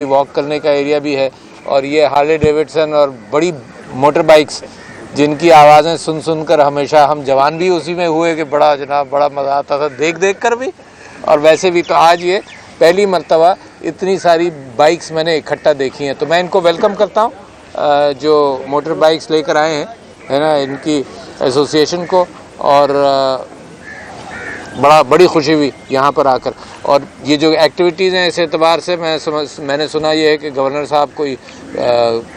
Walk करने का area भी है। और ये हार्ले डेविडसन और बड़ी मोटर बाइक्स जिनकी आवाज़ें सुन सुनकर हमेशा हम जवान भी उसी में हुए कि बड़ा जनाब बड़ा मज़ा आता था देख देख कर भी और वैसे भी। तो आज ये पहली मर्तबा इतनी सारी बाइक्स मैंने इकट्ठा देखी हैं, तो मैं इनको वेलकम करता हूँ जो मोटर बाइक्स लेकर आए हैं, है ना, इनकी एसोसिएशन को। और बड़ी खुशी हुई यहाँ पर आकर। और ये जो एक्टिविटीज़ हैं इस एतबार से मैंने सुना ये है कि गवर्नर साहब कोई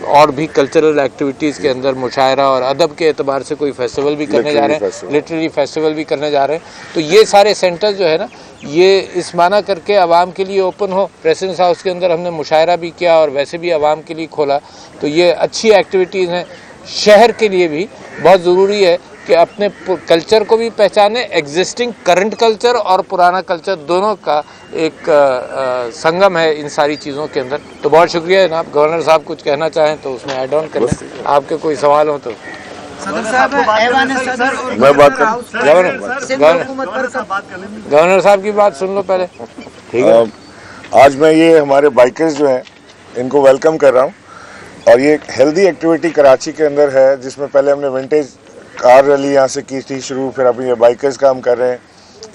और भी कल्चरल एक्टिविटीज़ के अंदर मुशायरा और अदब के एतबार से कोई फेस्टिवल भी करने जा रहे हैं, लिटरेरी फेस्टिवल भी करने जा रहे हैं। तो ये सारे सेंटर्स जो है ना, ये इस माना करके आवाम के लिए ओपन हो। प्रेसिडेंट हाउस के अंदर हमने मुशायरा भी किया और वैसे भी आवाम के लिए खोला। तो ये अच्छी एक्टिविटीज़ हैं। शहर के लिए भी बहुत ज़रूरी है कि अपने कल्चर को भी पहचाने, एग्जिस्टिंग करंट कल्चर और पुराना कल्चर दोनों का एक संगम है इन सारी चीज़ों के अंदर। तो बहुत शुक्रिया जनाब। गवर्नर साहब कुछ कहना चाहें तो उसमें ऐड ऑन करें, आपके कोई सवाल हो तो। सदर साहब, मैं बात कर गवर्नर साहब की बात सुन लो पहले, ठीक है। आज मैं ये हमारे बाइकर्स जो हैं इनको वेलकम कर रहा हूँ। और ये हेल्दी एक्टिविटी कराची के अंदर है, जिसमें पहले हमने विंटेज कार रैली यहाँ से की थी शुरू, फिर अभी ये बाइकर्स का हम कर रहे हैं।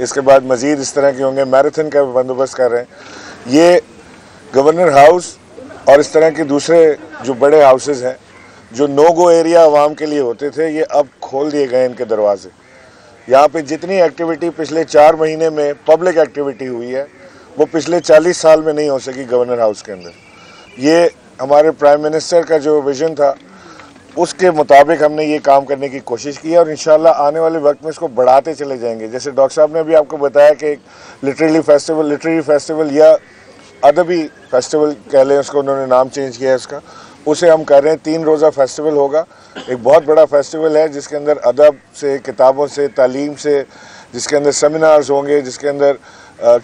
इसके बाद मज़ीद इस तरह के होंगे, मैराथन का बंदोबस्त कर रहे हैं। ये गवर्नर हाउस और इस तरह के दूसरे जो बड़े हाउसेस हैं जो नो गो एरिया आवाम के लिए होते थे, ये अब खोल दिए गए इनके दरवाजे। यहाँ पे जितनी एक्टिविटी पिछले 4 महीने में पब्लिक एक्टिविटी हुई है वो पिछले 40 साल में नहीं हो सकी गवर्नर हाउस के अंदर। ये हमारे प्राइम मिनिस्टर का जो विज़न था उसके मुताबिक हमने ये काम करने की कोशिश की है और इंशाल्लाह आने वाले वक्त में इसको बढ़ाते चले जाएंगे। जैसे डॉक्टर साहब ने भी आपको बताया कि एक लिटरेरी फेस्टिवल या अदबी फेस्टिवल कह लें उसको, उन्होंने नाम चेंज किया है उसका, उसे हम कर रहे हैं। 3 रोज़ा फेस्टिवल होगा, एक बहुत बड़ा फेस्टिवल है जिसके अंदर अदब से, किताबों से, तालीम से, जिसके अंदर सेमिनार्स होंगे, जिसके अंदर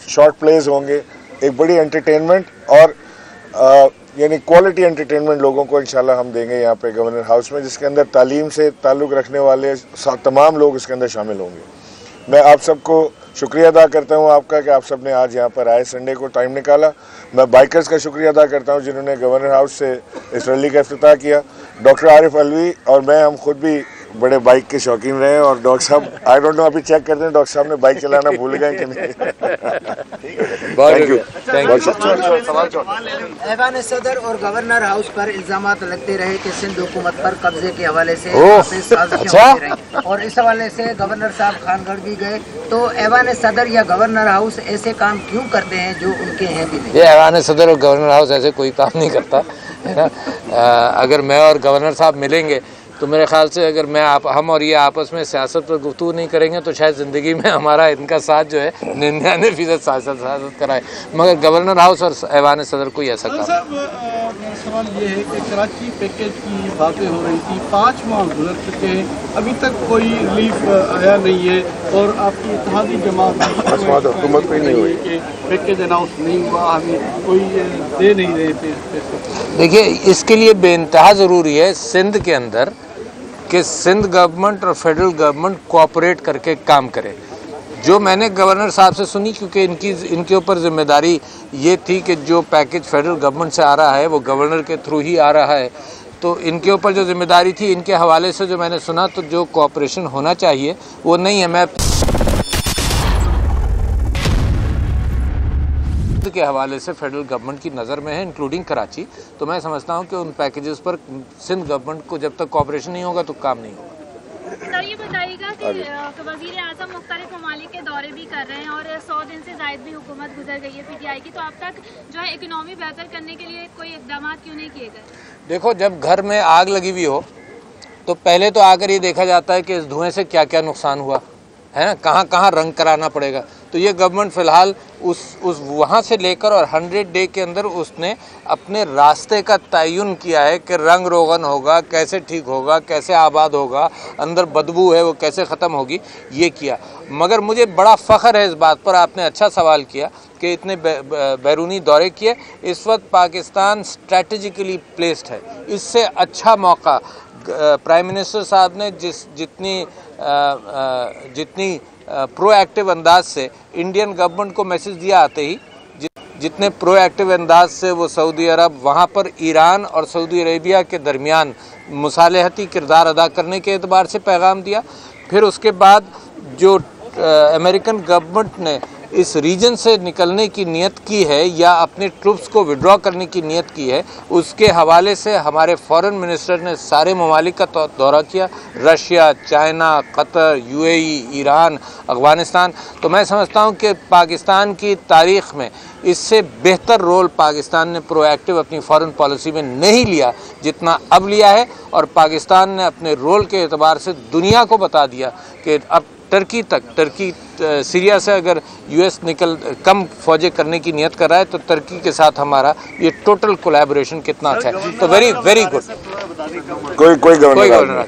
शॉर्ट प्लेज होंगे, एक बड़ी एंटरटेनमेंट और यानी क्वालिटी एंटरटेनमेंट लोगों को इंशाल्लाह हम देंगे यहाँ पे गवर्नर हाउस में, जिसके अंदर तालीम से ताल्लुक़ रखने वाले तमाम लोग इसके अंदर शामिल होंगे। मैं आप सबको शुक्रिया अदा करता हूँ आपका कि आप सब ने आज यहाँ पर आए, संडे को टाइम निकाला। मैं बाइकर्स का शुक्रिया अदा करता हूँ जिन्होंने गवर्नर हाउस से इस रैली का इफ्तिताह किया। डॉक्टर आरिफ अलवी और मैं, हम खुद भी बड़े बाइक के शौकीन रहे हैं। और डॉक्टर साहब, आई डोंट नो, अभी चेक करते हैं डॉक्टर साहब ने बाइक चलाना भूल गए कि नहीं। Thank you. ऐवान सदर और गवर्नर हाउस पर इल्जामात लगते रहे कि सिंध हुकूमत पर कब्जे के हवाले से साजिशें होती रहीं और इस हवाले से गवर्नर साहब खानगढ़ भी गए। तो ऐवान सदर या गवर्नर हाउस ऐसे काम क्यों करते हैं जो उनके हैं भी नहीं? ये ऐवान सदर और गवर्नर हाउस ऐसे कोई काम नहीं करता, है ना। अगर मैं और गवर्नर साहब मिलेंगे तो मेरे ख्याल से अगर हम और ये आपस में सियासत पर गुफ्तगू नहीं करेंगे तो शायद ज़िंदगी में हमारा इनका साथ जो है 99% सियासत कराए। मगर गवर्नर हाउस और ऐवान सदर कोई ऐसा काम। सवाल ये है कि कराची पैकेज की बातें हो रही थी, 5 माह गुजर चुके हैं, अभी तक कोई रिलीफ आया नहीं है और आपकी इत्तेहादी जमात हुकूमत पे नहीं हुई कि पैकेज अनाउंस नहीं हुआ, हमें कोई दे नहीं रहे थे। देखिए, इसके लिए बेइंतहा ज़रूरी है सिंध के अंदर कि सिंध गवर्नमेंट और फेडरल गवर्नमेंट कोऑपरेट करके काम करे। जो मैंने गवर्नर साहब से सुनी, क्योंकि इनके ऊपर जिम्मेदारी ये थी कि जो पैकेज फेडरल गवर्नमेंट से आ रहा है वो गवर्नर के थ्रू ही आ रहा है, तो इनके ऊपर जो जिम्मेदारी थी, इनके हवाले से जो मैंने सुना, तो जो कोऑपरेशन होना चाहिए वो नहीं है। मैं के हवाले से फेडरल गवर्नमेंट की नज़र में है, इंक्लूडिंग कराची। तो मैं समझता हूँ कि उन पैकेजेस पर सिंध गवर्नमेंट को जब तक कोऑपरेशन नहीं होगा तो काम नहीं होगा। सर, ये बताइएगा कि वज़ीर आज़म मुख्तलिफ ममालिक के दौरे भी कर रहे हैं और 100 दिन से ज़ायद भी हुकूमत गुजर गई है पीटीआई की, तो अब तक जो है इकनॉमी बेहतर करने के लिए कोई इकदाम क्यों नहीं किए गए? देखो, जब घर में आग लगी हुई हो तो पहले तो आकर ये देखा जाता है कि इस धुएँ से क्या क्या नुकसान हुआ है ना, कहाँ कहाँ रंग कराना पड़ेगा। तो ये गवर्नमेंट फ़िलहाल उस वहाँ से लेकर और 100 डे के अंदर उसने अपने रास्ते का तयन किया है कि रंग रोगन होगा, कैसे ठीक होगा, कैसे आबाद होगा, अंदर बदबू है वो कैसे ख़त्म होगी, ये किया। मगर मुझे बड़ा फ़ख्र है इस बात पर, आपने अच्छा सवाल किया कि इतने बैरूनी दौरे किए। इस वक्त पाकिस्तान स्ट्रैटेजिकली प्लेस्ड है। इससे अच्छा मौका प्राइम मिनिस्टर साहब ने जितनी प्रोएक्टिव अंदाज से इंडियन गवर्नमेंट को मैसेज दिया आते ही, जितने प्रोएक्टिव अंदाज से वो सऊदी अरब वहाँ पर ईरान और सऊदी अरेबिया के दरमियान मुसालहती किरदार अदा करने के एतबार से पैगाम दिया। फिर उसके बाद जो अमेरिकन गवर्नमेंट ने इस रीजन से निकलने की नियत की है या अपने ट्रूप्स को विड्रॉ करने की नियत की है, उसके हवाले से हमारे फॉरेन मिनिस्टर ने सारे ममालिक का दौरा किया, Russia, China, Qatar, UAE, Iran, Afghanistan. तो मैं समझता हूँ कि पाकिस्तान की तारीख़ में इससे बेहतर रोल पाकिस्तान ने प्रोएक्टिव अपनी फॉरेन पॉलिसी में नहीं लिया जितना अब लिया है, और पाकिस्तान ने अपने रोल के एतबार से दुनिया को बता दिया कि अब टर्की सीरिया से अगर यूएस कम फौजें करने की नियत कर रहा है तो टर्की के साथ हमारा ये टोटल कोलैबोरेशन कितना अच्छा है। तो वेरी वेरी गुड। कोई गवर्नर